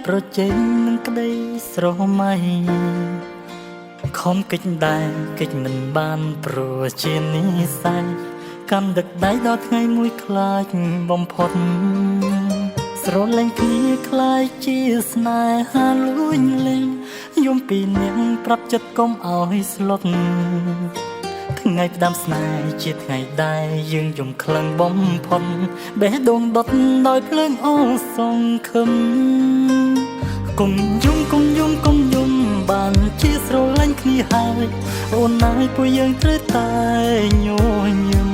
ប្រជែងនឹងក្តីស្រមៃខំកិច្ចដែរកិច្ចមិនបានព្រោះជានិស្ស័យកាន់ដឹកដៃដល់ថ្ងៃមួយខ្លាចបំផុតស្រលែងគ្នាខ្លាយជាស្នេហាលួញលេងយំពីអ្នកប្រាប់ចិត្តកុំឲ្យស្លុតថ្ងៃផ្ដាំស្នេហ៍ជាថ្ងៃដែលយើងយំខ្លាំងបំផុតបេះដូងដុតដោយភ្លើងអសង្ឃឹមគុំយំគុំយំគុំយំបានជាស្រឡាញ់គ្នាហើយអូនណាយពួកយើងត្រូវតែញញឹម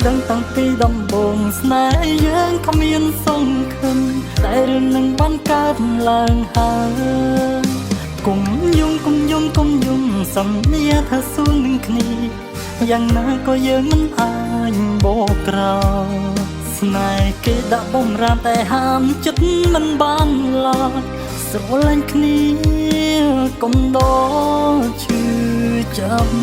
ដឹងតាំងពីដំបូងស្នេហ៍យើងគ្មានសង្ឃឹមតែរឿងនឹងបានកើតឡើងហើយគុំយំគុំយំគុំយំសន្យាថាសួននឹងគ្នាយ៉ាងណាក៏យើងមិនអាចបោកក្រោយស្នេហ៍គេដាក់បំរាមតែហាមចិត្តមិនបានឡើយស្រឡាញ់គ្នាកុំដល់ឈឺចាប់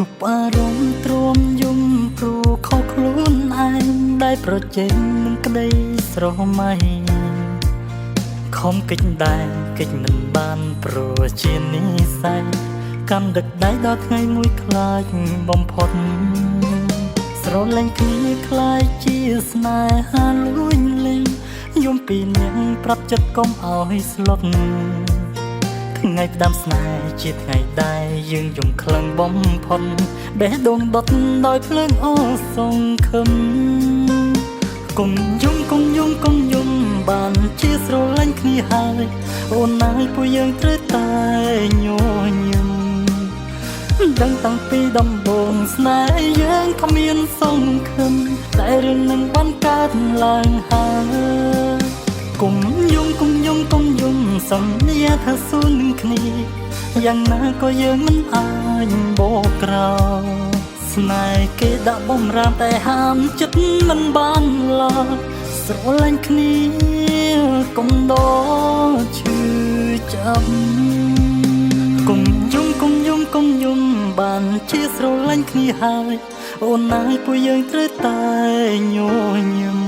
ទុកអារម្មណ៍ទ្រាំយំព្រោះខុសខ្លួនឯងដែលប្រជែងនឹងក្តីស្រមៃខំកិច្ចដែរកិច្ចមិនបានព្រោះជានិស្ស័យកាន់ដឹកដៃដល់ថ្ងៃមួយខ្លាចបំផុតស្រលែងគ្នាខ្លាយជាស្នេហាលួញលេងយំពីអ្នកប្រាប់ចិត្តកុំឲ្យស្លុតថ្ងៃផ្ដាំស្នេហ៍ជាថ្ងៃដែលយើងយំខ្លាំងបំផុតបេះដូងដុតដោយភ្លើងអសង្ឃឹមគុំយំគុំយំគុំយំបានជាស្រឡាញ់គ្នាហើយអូនណាយពួកយើងត្រូវតែញញឹមដឹងតាំងពីដំបូងស្នេហ៍យើងគ្មានសង្ឃឹមតែរឿងនឹងបានកើតឡើងហើយគុំយំគុំយំគុំយំសន្យាថាសួននឹងគ្នាយ៉ាងណាក៏យើងមិនអាចបោកក្រោយស្នេហ៍គេដាក់បំរាមតែហាមចិត្តមិនបានឡើយស្រឡាញ់គ្នាកុំដល់ឈឺចាប់គុំយំគុំយំគុំយំបានជាស្រឡាញ់គ្នាហើយអូនណាយពួកយើងត្រូវតែញញឹម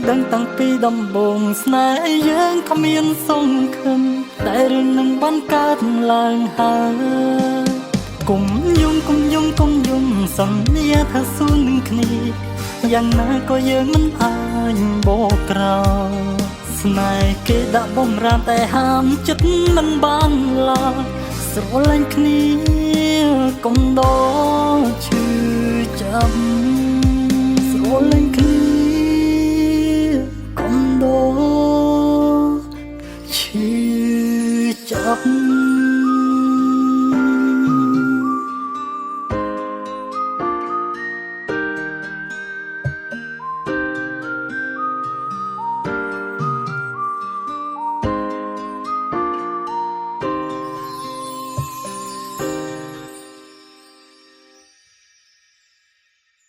ដឹងតាំងពីដំបូងស្នេហ៍យើងគ្មានសង្ឃឹមតែរឿងនឹងបានកើតឡើងហើយគុំយំគុំយំគុំយំសន្យាថាសួននឹងគ្នាយ៉ាងណាក៏យើងមិនអាចបោកក្រោយស្នេហ៍គេដាក់បំរាមតែហាមចិត្តមិនបានឡើយស្រឡាញ់គ្នាកុំដល់ឈឺចាប់ស្រឡាញ់គ្នា